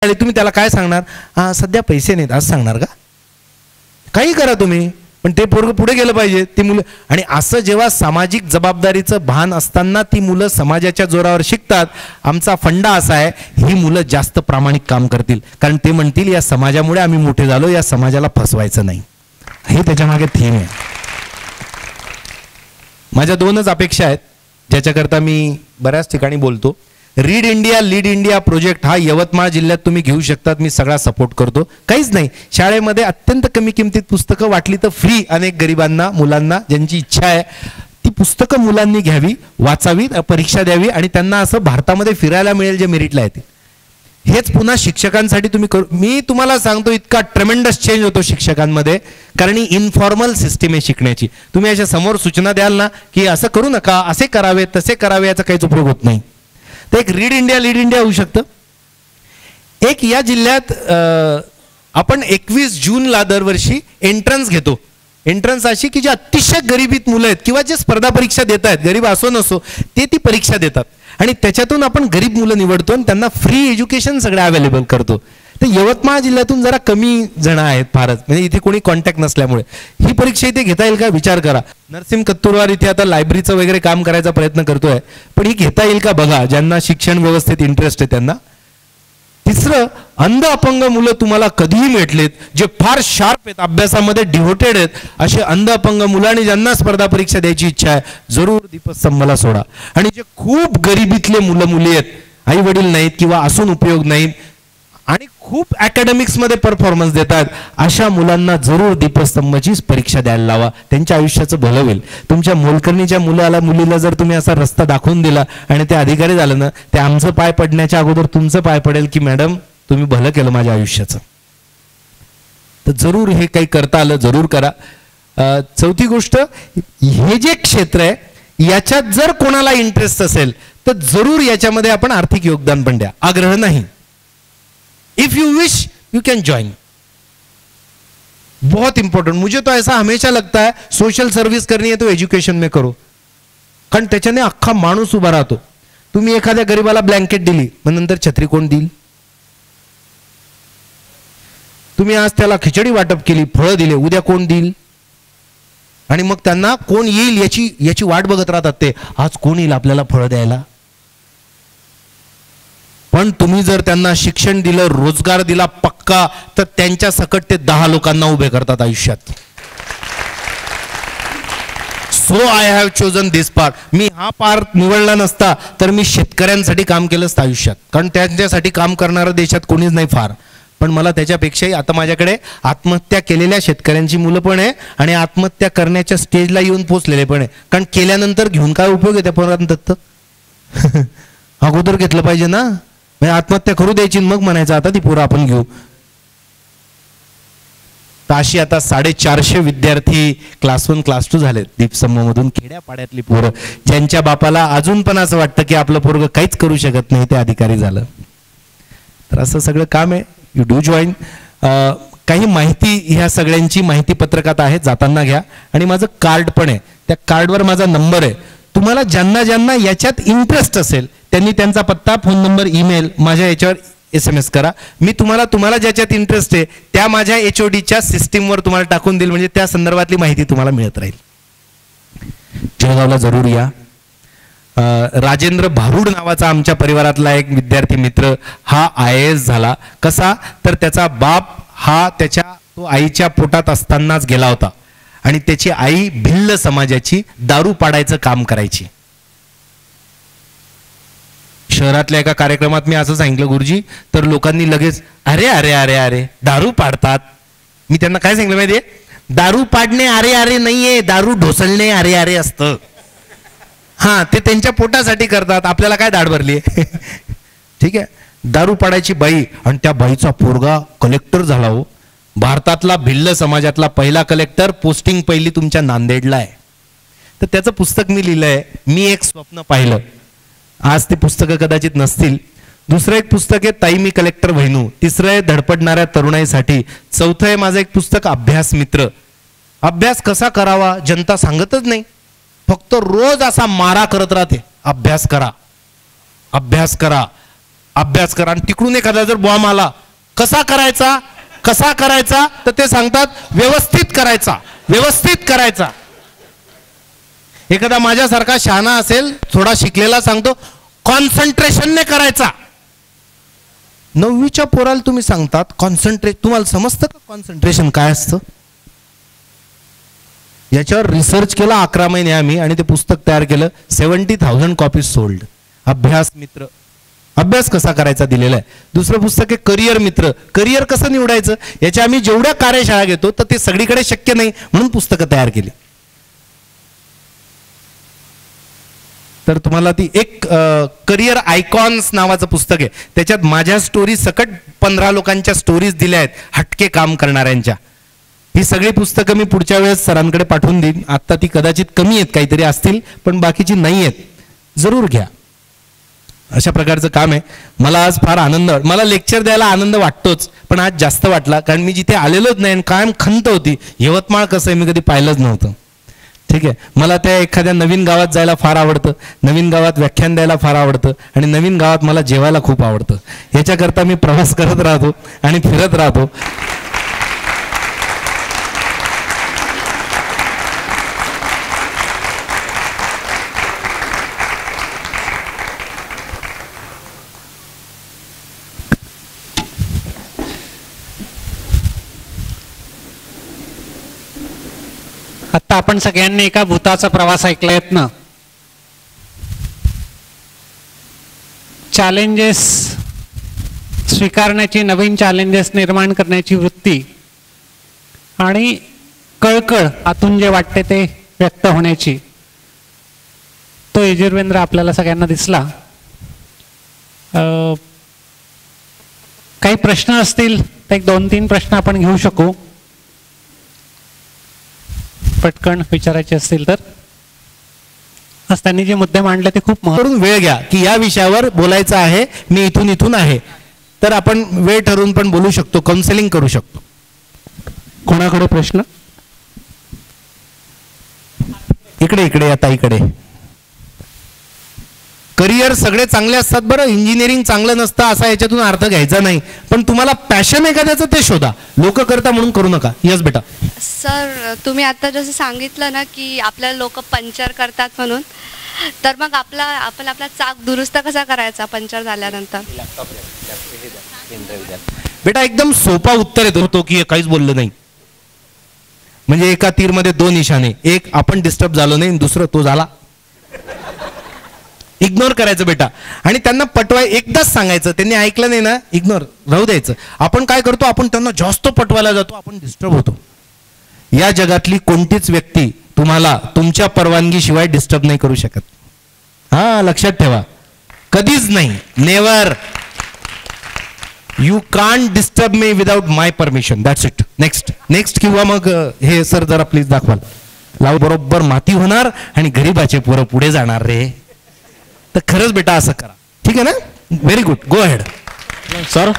तुम्ही त्याला काय सांगणार? सध्या पैसे नाहीत असं सांगणार का? काही करा तुम्ही, पण ते पोरग पुढे गेलं पाहिजे, ती मुलं. आणि असं जेव्हा सामाजिक जबाबदारीचं भान असताना ती मुलं समाजाच्या जोरावर शिकतात, आमचा फंडा असा आहे, ही मुलं जास्त प्रामाणिक काम करतील, कारण ते म्हणतील या समाजामुळे आम्ही मोठे झालो, या समाजाला फसवायचं नाही. हे त्याच्यामागे थीम आहे. माझ्या दोनच अपेक्षा आहेत ज्याच्याकरता मी बऱ्याच ठिकाणी बोलतो. Read India lead India project हा यवतमाळ जिल्ह्यात तुम्ही घेऊ शकतात, मी सगळा सपोर्ट करतो. काहीच नाही, शाळेमध्ये अत्यंत कमी किमतीत पुस्तकं वाटली तर फ्री, अनेक गरिबांना मुलांना ज्यांची इच्छा आहे ती पुस्तकं मुलांनी घ्यावी, वाचावी, परीक्षा द्यावी आणि त्यांना असं भारतामध्ये फिरायला मिळेल जे मेरिटला येते. हेच पुन्हा शिक्षकांसाठी तुम्ही करू. मी तुम्हाला सांगतो इतका ट्रेमेंडस चेंज होतो शिक्षकांमध्ये, कारण ही इन्फॉर्मल सिस्टीम आहे शिकण्याची. तुम्ही अशा समोर सूचना द्याल ना की असं करू नका, असे करावे तसे करावे, याचा काहीच उपयोग होत नाही. तर एक रीड इंडिया लीड इंडिया होऊ शकतं. एक या जिल्ह्यात आपण 21 जूनला दरवर्षी एंट्रन्स घेतो. एंट्रन्स अशी की जे अतिशय गरिबीत मुलं आहेत किंवा जे स्पर्धा परीक्षा देत आहेत, गरीब असो नसो, ते ती परीक्षा देतात आणि त्याच्यातून आपण गरीब मुलं निवडतो आणि त्यांना फ्री एज्युकेशन सगळं अवेलेबल करतो. तर यवतमाळ जिल्ह्यातून जरा कमी जण आहेत फारच, म्हणजे इथे कोणी कॉन्टॅक्ट नसल्यामुळे ही परीक्षा इथे घेता येईल का विचार करा. नरसिंह कत्तूरवार इथे आता लायब्ररीचं वगैरे काम करायचा प्रयत्न करतोय, पण ही घेता येईल का बघा, ज्यांना शिक्षण व्यवस्थेत इंटरेस्ट आहे त्यांना. तिसरं, अंध अपंग मुलं तुम्हाला कधीही भेटलेत जे फार शार्प आहेत, अभ्यासामध्ये डिव्होटेड आहेत, असे अंध अपंग मुलं आणि ज्यांना स्पर्धा परीक्षा द्यायची इच्छा आहे, जरूर दीपस्तंभला सोडा. आणि जे खूप गरिबीतले मुलं मुली आहेत, आई वडील नाहीत किंवा असून उपयोग नाहीत आणि खूप अकॅडमिक्समध्ये परफॉर्मन्स देतात, अशा मुलांना जरूर दीपस्तंभची परीक्षा द्यायला लावा. त्यांच्या आयुष्याचं भलं होईल. तुमच्या मोलकर्णीच्या मुलीला जर तुम्ही असा रस्ता दाखवून दिला आणि ते अधिकारी झालं ना, ते आमचं पाय पडण्याच्या अगोदर तुमचं पाय पडेल की मॅडम तुम्ही भलं केलं माझ्या आयुष्याचं. तर जरूर हे काही करता आलं जरूर करा. चौथी गोष्ट, हे जे क्षेत्र आहे याच्यात जर कोणाला इंटरेस्ट असेल तर जरूर याच्यामध्ये आपण आर्थिक योगदान पण द्या, आग्रह नाही. If you wish you can join. बहुत इंपॉर्टेंट. मुझे तो ऐसा हमेशा लगता है सोशल सर्विस करनी है तो एजुकेशन में करो, कारण त्याच्याने अख्खा माणूस उभा राहतो. तुम्ही एखाद्या गरीबाला ब्लँकेट दिली, मग नंतर छत्री कोण देईल? तुम्ही आज त्याला खिचडी वाटप केली, फळं दिले, उद्या कोण देईल? आणि मग त्यांना कोण येईल याची वाट बघत राहतात ते, आज कोण येईल आपल्याला फळं द्यायला. पण तुम्ही जर त्यांना शिक्षण दिलं, रोजगार दिला पक्का, तर त्यांच्या सकट ते 10 लोकांना उभे करतात आयुष्यात. So I have chosen this part. मी हा पार्ट निवडला नसता तर मी शेतकऱ्यांसाठी काम केलं असतं आयुष्यात, कारण त्यांच्यासाठी काम करणारं देशात कोणीच नाही फार. पण मला त्याच्यापेक्षाही आता माझ्याकडे आत्महत्या केलेल्या शेतकऱ्यांची मुलं पण आहे आणि आत्महत्या करण्याच्या स्टेजला येऊन पोचलेले पण आहे, कारण केल्यानंतर घेऊन काय उपयोग आहे त्या पोरांना दत्तक? अगोदर घेतलं पाहिजे ना. आत्महत्या करू द्यायची मग म्हणायचं आता ती पोरं आपण घेऊ. अशी आता 450 विद्यार्थी क्लास 1 क्लास 2 झालेत दीपस्तंभमधून, खेड्यापाड्यातली पोरं, ज्यांच्या बापाला अजून पण असं वाटतं की आपलं पोरग काहीच करू शकत नाही, ते अधिकारी झालं. तर असं सगळं काम आहे. You do join. काही माहिती ह्या सगळ्यांची माहिती पत्रकात आहे, जाताना घ्या. आणि माझं कार्ड पण आहे, त्या कार्डवर माझा नंबर आहे. तुम्हाला ज्यांना ज्यांना याच्यात इंटरेस्ट असेल त्यांनी त्यांचा पत्ता, फोन नंबर, ईमेल माझ्या याच्यावर SMS करा. मी तुम्हाला ज्याच्यात इंटरेस्ट आहे त्या माझ्या HODच्या सिस्टीमवर तुम्हाला टाकून देईल, म्हणजे त्या संदर्भातली माहिती तुम्हाला मिळत राहील. जळगावला जरूर या. राजेंद्र भारूड नावाचा आमच्या परिवारातला एक विद्यार्थी मित्र, हा IAS झाला. कसा तर त्याचा बाप हा तो आईच्या पोटात असतानाच गेला होता आणि त्याची आई भिल्ल समाजाची दारू पाडायचं काम करायची. शहरातल्या एका कार्यक्रमात मी असं सांगितलं गुरुजी, तर लोकांनी लगेच अरे अरे अरे अरे दारू पाडतात. मी त्यांना काय सांगितलं माहितीये, दारू पाडणे अरे अरे नाहीये, दारू ढोसळणे अरे अरे असतं. हा, ते त्यांच्या पोटासाठी करतात, आपल्याला काय दाढ भरली. ठीक आहे. दारू पाडायची बाई आणि त्या बाईचा पोरगा कलेक्टर झाला. हो, भारतातला भिल्ल समाजातला पहिला कलेक्टर, पोस्टिंग पहिली तुमच्या नांदेडला आहे. तर त्याचं पुस्तक मी लिहिलंय, मी एक स्वप्न पाहिलं. आज ते पुस्तकं कदाचित नसतील. दुसरं एक पुस्तक आहे ताई मी कलेक्टर व्हायनू. तिसरं आहे धडपडणाऱ्या तरुणाईसाठी. चौथं आहे माझं एक पुस्तक अभ्यास मित्र. अभ्यास कसा करावा जनता सांगतच नाही, फक्त रोज असा मारा करत राहते, अभ्यास करा अभ्यास करा. अभ्यास करा. आणि तिकडून एखादा जर बॉम्ब आला, कसा करायचा कसा करायचा, तर ते सांगतात व्यवस्थित करायचा व्यवस्थित करायचा. एखादा माझ्यासारखा शहाणा असेल, थोडा शिकलेला, सांगतो कॉन्सन्ट्रेशनने करायचा. 9वीच्या पोराला तुम्ही सांगतात तुम्हाला समजतं का कॉन्सन्ट्रेशन काय असतं? याच्यावर रिसर्च केला 11 महिने आम्ही, आणि ते पुस्तक तयार केलं. 70,000 कॉपीज सोल्ड. अभ्यास मित्र, अभ्यास कसा करायचा दिलेला आहे. दुसरं पुस्तक आहे करिअर मित्र, करिअर कसं निवडायचं. याच्या आम्ही जेवढ्या कार्यशाळा घेतो तर ते सगळीकडे शक्य नाही, म्हणून पुस्तकं तयार केली. तर तुम्हाला ती एक करिअर आयकॉन्स नावाचं पुस्तक आहे. त्याच्यात माझ्या स्टोरी सकट 15 लोकांच्या स्टोरीज दिल्या आहेत, हटके काम करणाऱ्यांच्या. ही सगळी पुस्तकं मी पुढच्या वेळेस सरांकडे पाठवून देईन. आता ती कदाचित कमी आहेत, काहीतरी असतील, पण बाकीची नाही आहेत. जरूर घ्या. अशा प्रकारचं काम आहे. मला आज फार आनंद, मला लेक्चर द्यायला आनंद वाटतोच, पण आज जास्त वाटला, कारण मी जिथे आलेलोच नाही आणि कायम खंत होती. यवतमाळ कसं आहे मी कधी पाहिलंच नव्हतं. ठीक आहे, मला त्या एखाद्या नवीन गावात जायला फार आवडतं, नवीन गावात व्याख्यान द्यायला फार आवडतं, आणि नवीन गावात मला जेवायला खूप आवडतं. याच्याकरता मी प्रवास करत राहतो आणि फिरत राहतो. आता आपण सगळ्यांनी एका भूताचा प्रवास ऐकलायत ना. चॅलेंजेस स्वीकारण्याची, नवीन चॅलेंजेस निर्माण करण्याची वृत्ती आणि कळकळ आतून जे वाटते ते व्यक्त होण्याची, तो यजुर्वेंद्र आपल्याला सगळ्यांना दिसला. काही प्रश्न असतील तर एक 2-3 प्रश्न आपण घेऊ शकू, पटकन विचारायचे असतील तर. आज त्यांनी जे मुद्दे मांडले ते खूप महत्त्वाचे. वेळ घ्या की या विषयावर बोलायचं आहे, मी इथून आहे, तर आपण वेळ ठरवून पण बोलू शकतो, काउन्सिलिंग करू शकतो. कोणाकडे प्रश्न? इकडे आता इकडे. करिअर सगळे चांगले असतात बरं, इंजिनिअरिंग चांगलं नसतं असा याच्यातून अर्थ घ्यायचा नाही, पण तुम्हाला पॅशन एखाद्याचं ते शोधा. लोक करता म्हणून करू नका. यस बेटा. सर, तुम्ही आता जसं सांगितलं ना की आपल्याला लोक पंक्चर करतात म्हणून, तर मग आपण आपला चाक दुरुस्त कसा करायचा पंक्चर झाल्यानंतर? बेटा एकदम सोपा उत्तर येतो की काहीच बोललं नाही. म्हणजे एका तीरमध्ये 2 निशाणे, एक आपण डिस्टर्ब झालो नाही, दुसरं तो झाला. इग्नोर करायचं बेटा, आणि त्यांना एकदाच सांगायचं. त्यांनी ऐकलं नाही ना, इग्नोर राहू द्यायचं. आपण काय करतो, आपण त्यांना जास्त पटवायला जातो, आपण डिस्टर्ब होतो. या जगातली कोणतीच व्यक्ती तुम्हाला तुमच्या परवानगीशिवाय डिस्टर्ब नाही करू शकत. हा, लक्षात ठेवा, कधीच नाही. Never. You can't disturb me without my permission. That's it. Next. किंवा मग हे सर जरा प्लीज दाखवाल. लाव, बरोबर माती होणार आणि गरीबाचे पोरं पुढे जाणार रे. तर खरंच बेटा असं करा. ठीक आहे ना? Very good. Go ahead sir.